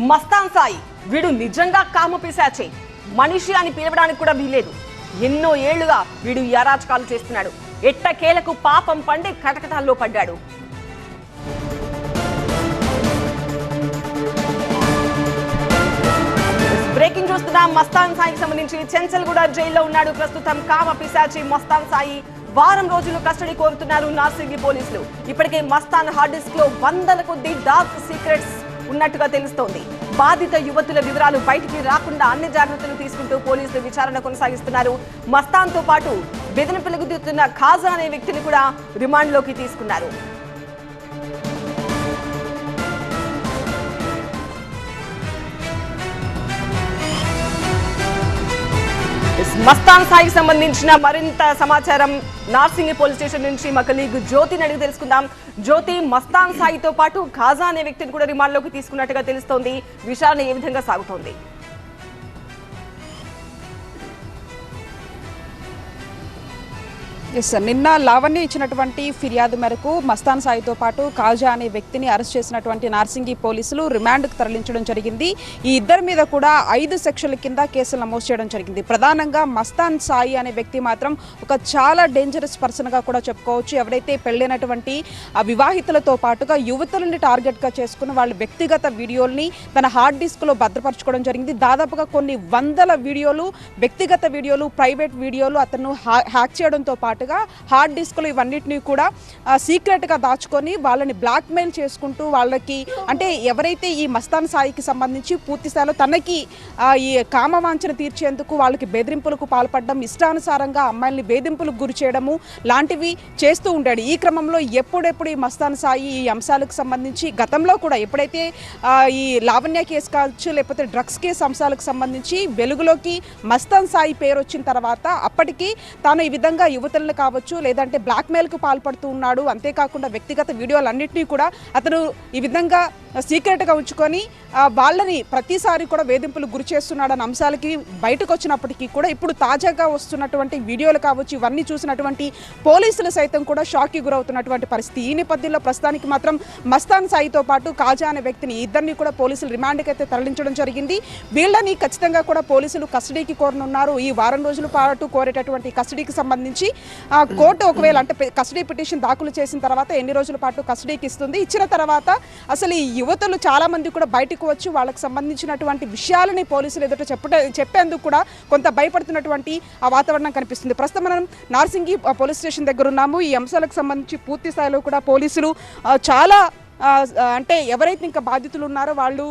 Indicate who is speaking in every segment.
Speaker 1: మస్తాన్ సాయి వీడు నిజంగా కామపిశాచే, మనిషి అని పిలవడానికి కూడా వీలేదు. ఎన్నో ఏళ్లుగా వీడు ఈ అరాచకాలు చేస్తున్నాడు. ఎట్టకేలకు పాపం పండి కటకటాల్లో పడ్డాడు. బ్రేకింగ్ చూస్తున్నాం. మస్తాన్ సాయికి సంబంధించి చెంచల్గూడ జైల్లో ఉన్నాడు ప్రస్తుతం కామ పిశాచి మస్తాన్ సాయి. వారం రోజులు కస్టడీ కోరుతున్నారు నార్సింగి పోలీసులు. ఇప్పటికే మస్తాన్ హార్డ్ డిస్క్ లో వందల కొద్ది డార్క్ సీక్రెట్స్ ఉన్నట్టుగా తెలుస్తోంది. బాధిత యువతుల వివరాలు బయటికి రాకుండా అన్ని జాగ్రత్తలు తీసుకుంటూ పోలీసులు విచారణ కొనసాగిస్తున్నారు. మస్తాన్ తో పాటు బెదిరింపులకు దిగుతున్న ఖాజా అనే వ్యక్తిని కూడా రిమాండ్ లోకి తీసుకున్నారు. మస్తాన్ సాయికి సంబంధించిన మరింత సమాచారం నార్సింగి పోలీస్ స్టేషన్ నుంచి మా కలీగ్ జ్యోతిని అడిగి తెలుసుకుందాం. జ్యోతి, మస్తాన్ సాయితో పాటు ఖాజా అనే వ్యక్తిని కూడా రిమాండ్లోకి తీసుకున్నట్టుగా తెలుస్తోంది. విచారణ ఏ విధంగా సాగుతోంది?
Speaker 2: నిన్న లావణ్య ఇచ్చినటువంటి ఫిర్యాదు మేరకు మస్తాన్ సాయితో పాటు ఖాజా అనే వ్యక్తిని అరెస్ట్ చేసినటువంటి నార్సింగి పోలీసులు రిమాండ్కు తరలించడం జరిగింది. ఈ ఇద్దరి మీద కూడా 5 సెక్షన్ల కింద కేసులు నమోదు చేయడం జరిగింది. ప్రధానంగా మస్తాన్ సాయి అనే వ్యక్తి మాత్రం ఒక చాలా డేంజరస్ పర్సన్గా కూడా చెప్పుకోవచ్చు. ఎవరైతే పెళ్ళైనటువంటి వివాహితులతో పాటుగా యువతులని టార్గెట్గా చేసుకుని వాళ్ళ వ్యక్తిగత వీడియోల్ని తన హార్డ్ డిస్క్లో భద్రపరచుకోవడం జరిగింది. దాదాపుగా కొన్ని వందల వీడియోలు, వ్యక్తిగత వీడియోలు, ప్రైవేట్ వీడియోలు అతను హ్యాక్ చేయడంతో పాటు హార్డ్ డిస్క్లు ఇవన్నిటిని కూడా సీక్రెట్గా దాచుకొని వాళ్ళని బ్లాక్మెయిల్ చేసుకుంటూ వాళ్ళకి అంటే ఎవరైతే ఈ మస్తాన్ సాయికి సంబంధించి పూర్తి స్థాయిలో తనకి ఈ కామవాంఛన తీర్చేందుకు వాళ్ళకి బెదిరింపులకు పాల్పడడం, ఇష్టానుసారంగా అమ్మాయిల్ని వేధింపులకు గురి చేయడము లాంటివి చేస్తూ ఉంటాడు. ఈ క్రమంలో ఎప్పుడెప్పుడు ఈ మస్తాన్ సాయి ఈ అంశాలకు సంబంధించి గతంలో కూడా ఎప్పుడైతే ఈ లావణ్య కేసు కావచ్చు లేకపోతే డ్రగ్స్ కేసు అంశాలకు సంబంధించి వెలుగులోకి మస్తాన్ సాయి పేరు వచ్చిన తర్వాత అప్పటికి తాను ఈ విధంగా యువతలను కావచ్చు లేదంటే బ్లాక్మెయిల్కు పాల్పడుతూ ఉన్నాడు. అంతేకాకుండా వ్యక్తిగత వీడియోలన్నింటినీ కూడా అతను ఈ విధంగా సీక్రెట్గా ఉంచుకొని వాళ్ళని ప్రతిసారి కూడా వేధింపులకు గురి చేస్తున్నాడన్న అంశాలకి బయటకు వచ్చినప్పటికీ కూడా ఇప్పుడు తాజాగా వస్తున్నటువంటి వీడియోలు కావచ్చు ఇవన్నీ చూసినటువంటి పోలీసులు సైతం కూడా షాక్కి గురవుతున్నటువంటి పరిస్థితి. ఈ నేపథ్యంలో ప్రస్తుతానికి మాత్రం మస్తాన్ సాయితో పాటు ఖాజా అనే వ్యక్తిని ఇద్దరిని కూడా పోలీసులు రిమాండ్కి అయితే తరలించడం జరిగింది. వీళ్ళని ఖచ్చితంగా కూడా పోలీసులు కస్టడీకి కోరనున్నారు. ఈ వారం రోజుల పాటు కోరేటటువంటి కస్టడీకి సంబంధించి కోర్టు ఒకవేళ అంటే కస్టడీ పిటిషన్ దాఖలు చేసిన తర్వాత ఎన్ని రోజుల పాటు కస్టడీకి ఇస్తుంది, ఇచ్చిన తర్వాత అసలు ఈ యువతులు చాలా మంది కూడా బయటకు వచ్చి వాళ్ళకి సంబంధించినటువంటి విషయాలని పోలీసులు ఎదుట చెప్పేందుకు కూడా కొంత భయపడుతున్నటువంటి ఆ వాతావరణం కనిపిస్తుంది. ప్రస్తుతం మనం నార్సింగి పోలీస్ స్టేషన్ దగ్గర ఉన్నాము. ఈ అంశాలకు సంబంధించి పూర్తి స్థాయిలో కూడా పోలీసులు చాలా అంటే ఎవరైతే ఇంకా బాధితులు ఉన్నారో వాళ్ళు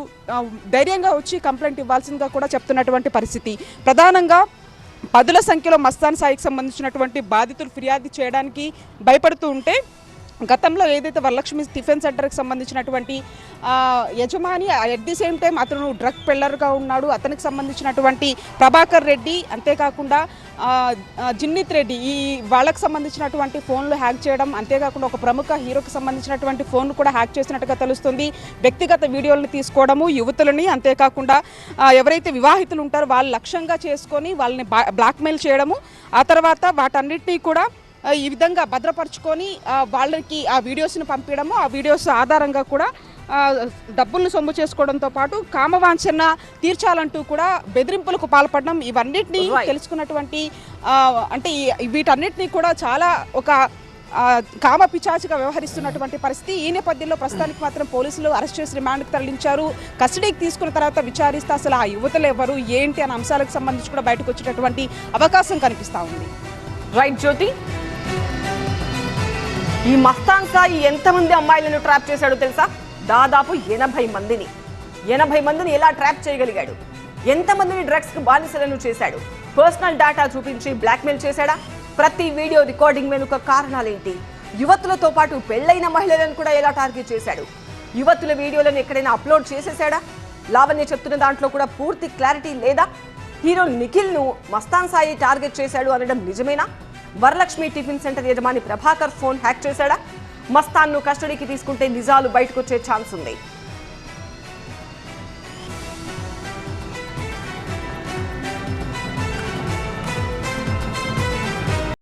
Speaker 2: ధైర్యంగా వచ్చి కంప్లైంట్ ఇవ్వాల్సిందిగా కూడా చెప్తున్నటువంటి పరిస్థితి. ప్రధానంగా 10ల సంఖ్యలో మస్తాన్ సాయికి సంబంధించినటువంటి బాధితులు ఫిర్యాదు చేయడానికి భయపడుతూ ఉంటే గతంలో ఏదైతే వరలక్ష్మి టిఫిన్ సెంటర్కి సంబంధించినటువంటి యజమాని అట్ ది సేమ్ టైం అతను డ్రగ్ పెల్లర్గా ఉన్నాడు. అతనికి సంబంధించినటువంటి ప్రభాకర్ రెడ్డి అంతేకాకుండా జిన్నిత్ రెడ్డి ఈ వాళ్ళకి సంబంధించినటువంటి ఫోన్లు హ్యాక్ చేయడం, అంతేకాకుండా ఒక ప్రముఖ హీరోకి సంబంధించినటువంటి ఫోన్లు కూడా హ్యాక్ చేసినట్టుగా తెలుస్తుంది. వ్యక్తిగత వీడియోలను తీసుకోవడము, యువతులని అంతేకాకుండా ఎవరైతే వివాహితులు ఉంటారో వాళ్ళు లక్ష్యంగా చేసుకొని వాళ్ళని బ్లాక్మెయిల్ చేయడము, ఆ తర్వాత వాటన్నిటినీ కూడా ఈ విధంగా భద్రపరుచుకొని వాళ్ళకి ఆ వీడియోస్ని పంపించడము, ఆ వీడియోస్ ఆధారంగా కూడా డబ్బులను సొమ్ము చేసుకోవడంతో పాటు కామవాంఛన తీర్చాలంటూ కూడా బెదిరింపులకు పాల్పడడం, ఇవన్నిటినీ తెలుసుకున్నటువంటి అంటే వీటన్నిటినీ కూడా చాలా ఒక కామ పిచాచిగా వ్యవహరిస్తున్నటువంటి పరిస్థితి. ఈ నేపథ్యంలో ప్రస్తుతానికి మాత్రం పోలీసులు అరెస్ట్ చేసి రిమాండ్కి తరలించారు. కస్టడీకి తీసుకున్న తర్వాత విచారిస్తే అసలు ఆ యువతలు ఎవరు ఏంటి అనే అంశాలకు సంబంధించి కూడా బయటకు వచ్చేటటువంటి అవకాశం కనిపిస్తూ ఉంది.
Speaker 1: రైట్ జ్యోతి, ఈ మస్తాన్ సాయి ఎంతమంది అమ్మాయిలను ట్రాప్ చేశాడో తెలుసా? దాదాపు 80 మందిని. 80 మందిని ఎలా ట్రాప్ చేయగలిగాడు? ఎంతమందిని డ్రగ్స్ కు బానిసలను చేశాడు? పర్సనల్ డేటా చూపించి బ్లాక్మెయిల్ చేశాడా? ప్రతి వీడియో రికార్డింగ్ వెనుక కారణాలేంటి? యువతులతో పాటు పెళ్లైన మహిళలను కూడా ఎలా టార్గెట్ చేశాడు? యువతుల వీడియోలను ఎక్కడైనా అప్లోడ్ చేసేశాడా? లావణ్య చెప్తున్న దాంట్లో కూడా పూర్తి క్లారిటీ లేదా? హీరో నిఖిల్ ను మస్తాన్ సాయి టార్గెట్ చేశాడు అనడం నిజమేనా? వరలక్ష్మి టిఫిన్ సెంటర్ యజమాని ప్రభాకర్ ఫోన్ హ్యాక్ చేశాడా? మస్తాన్ ను కస్టడీకి తీసుకుంటే నిజాలు బయటకు వచ్చే ఛాన్స్ ఉంది.